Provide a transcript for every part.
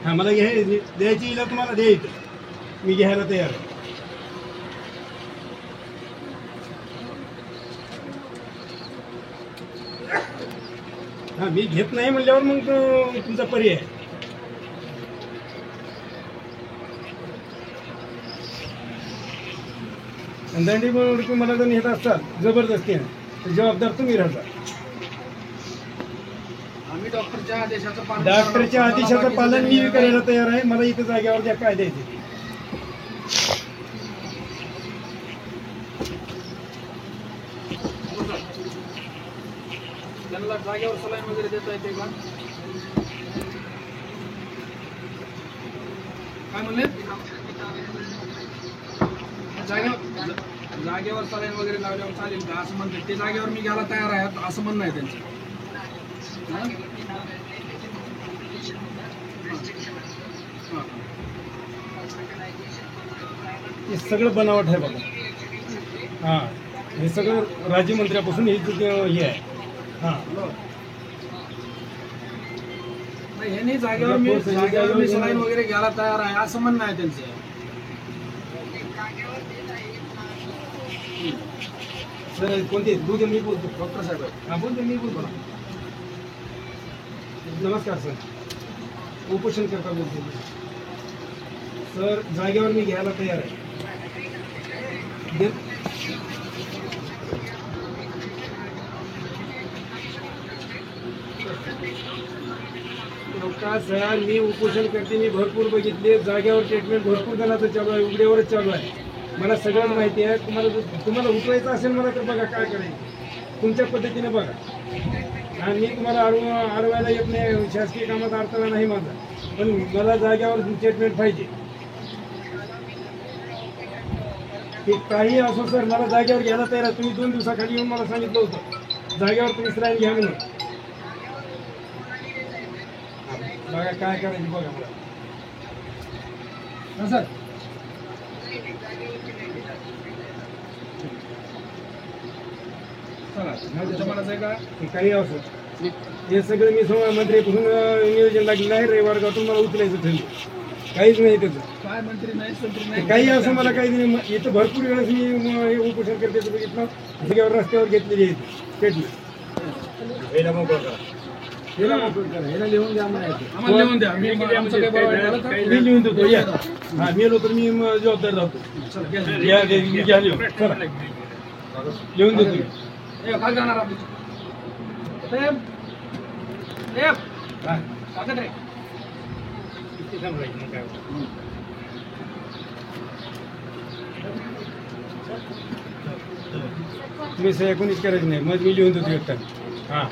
हां मला द्यायची इला तुम्हाला द्यायचं मी घ्यायला तयार आहे. हां मी घेत नाही म्हणल्यावर मग तुमचा पर्याय. दंडी म्हणून मला जर नेत असतात जबरदस्तीने तर जबाबदार तुम्ही राहता. आम्ही डॉक्टरच्या आदेशाचं पालन मी करायला तयार आहे. मला इथं जागेवर द्या काय द्यायचे. त्यांना जागेवर सलाईन वगैरे देता येते का? काय म्हणले? जागेवर सलाईन वगैरे लावल्यावर चालेल का असं म्हणते ते. जागेवर मी घ्यायला तयार आहे असं म्हणणं आहे त्यांचं. हे सगळं बनावट आहे बघा. हां हे सगळं राज्यमंत्र्यापासून हे आहे. हां ह्यांनी जागेवर मी सलाईन वगैरे घ्यायला तयार आहे असं म्हणणं आहे त्यांचं. सर कोणते दूध मी बोलतो डॉक्टर साहेब. हां बोलतो मी बोलतो. नमस्कार सर उपोषण करता बोलतो सर. जागेवर मी घ्यायला तयार आहे. का सर मी उपोषण करते. मी भरपूर बघितले जागेवर ट्रीटमेंट भरपूर जणांचं चालू आहे. उघड्यावरच चालू आहे. मला सगळं माहिती आहे. तुम्हाला उठवायचं असेल मला तर बघा काय करायचं तुमच्या पद्धतीने बघा. आणि मी तुम्हाला अडवायला येत नाही. शासकीय कामात अडथळा नाही माझा. पण मला जागेवर ट्रीटमेंट पाहिजे. ते काही असो सर मला जागेवर घ्यायला तयार आहे. तुम्ही 2 दिवसाखाली येऊन मला सांगितलं होतं जागेवर तुम्ही सलाईन घ्या म्हणून. बघा काय करायचं बघा मला. सर काही असो हे सगळं मी मंत्र्यापासून नियोजन लागलेलं आहे. रविवार गावतून मला उचलायचं ठरलं. काहीच नाही त्याचं. काय मंत्री नाही काही असं मला काही नाही. इथं भरपूर वेळेस मी हे उपोषण करते बघितलं. जागेवर रस्त्यावर घेतलेली आहे ट्रीटमेंट. लिहून द्या आम्हाला लिहून द्या. मी लिहून देतो. या हां मेलो तर मी जबाबदार राहतो. लिहून देतो. काय जाणार आपली कागद रे. तुम्ही सह्या कोणीच करायचं नाही. मग मी लिहून देतो एकटा. हां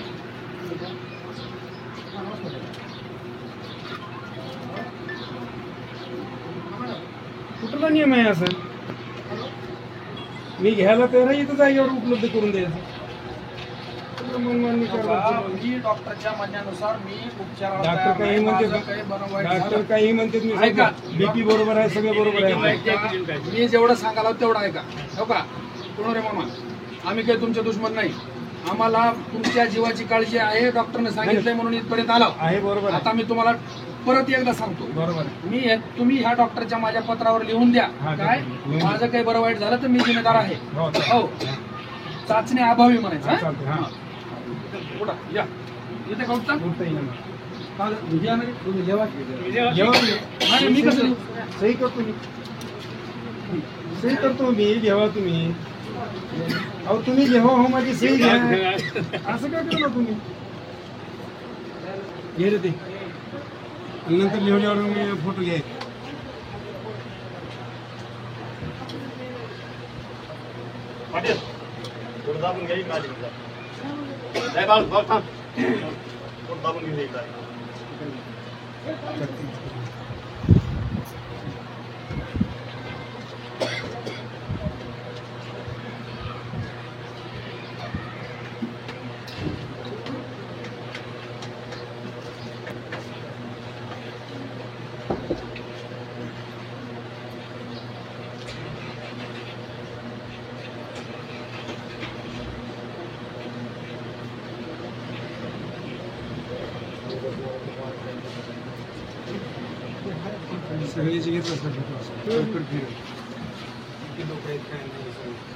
कुठला नियम आहे असं. मी घ्यायला तयार आहे. इथं जागेवर उपलब्ध करून द्यायचं. मी डॉक्टरच्या म्हणण्यानुसार मी डॉक्टर काही म्हणते मी ऐका. बीपी बरोबर आहे सगळं बरोबर आहे. मी जेवढं सांगायला तेवढं ऐका. हो का रे मामा आम्ही काही तुमचे दुश्मन नाही. आम्हाला तुमच्या जीवाची काळजी आहे. डॉक्टरने सांगितलंय म्हणून इथपर्यंत आलो आहे. बरोबर. आता मी तुम्हाला परत एकदा सांगतो. बरोबर. तुम्ही ह्या डॉक्टरच्या माझ्या पत्रावर लिहून द्या. काय माझं काही बरं वाईट झालं तर मी जिम्मेदार आहे. हो चाचणी अभावी म्हणायचं. या इथे कौटचा मी कसं सही करतो. सही करतो मी. घेवा तुम्ही. अहो तुम्ही घेवा हो माझी सही घ्या. असं काय करता तुम्ही. घे रे ते. नंतर लिहिल्यावर मी फोटो घ्याय. दाबून घ्यायची सगळे जे घेत असतात किती लोक आहेत काय नाही सगळं.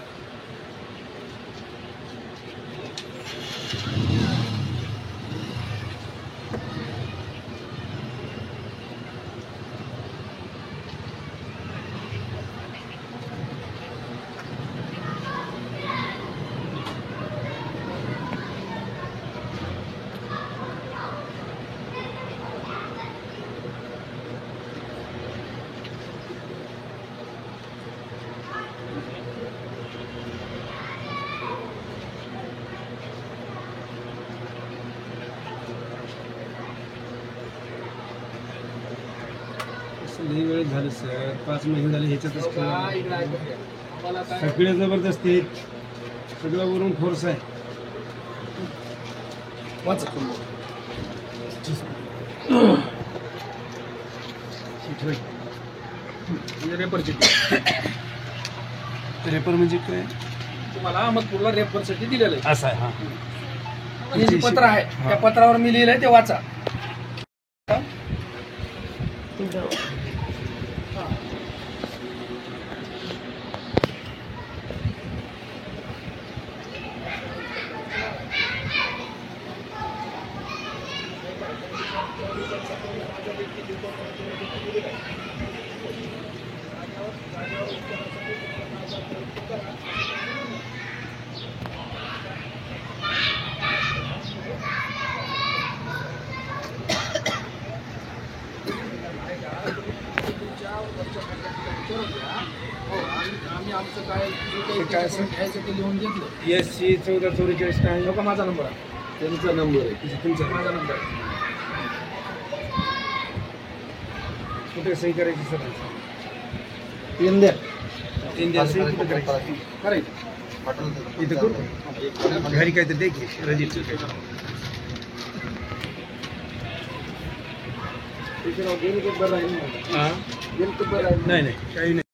लई वेळ झालं सर, 5 महिने झाले ह्याच्यातच बघा, खेळ. इकडे ऐकून घ्या. आम्हाला काय सगळे जबरदस्त आहेत, सगळं वरून फोर्स आहे. रेपर रेपर म्हणजे काय तुम्हाला अहमदपूरला रेफरसाठी दिलेलं आहे. असं आहे. हा हे जे पत्र आहे त्या पत्रावर मी लिहिलंय ते वाचा. आम्ही आमचं काय घ्यायचं ते लिहून घेतलं. SC 1444 काय लोक माझा नंबर आहे. त्यांचा नंबर आहे तुमचा माझा नंबर आहे. कुठे सही करायची सर? इंद्या इंडिया सही कुठे करायची? करायचं. इथं करू घरी काय तर देखील रजिस्टर काय बरं राहील. नाही नाही काही नाही.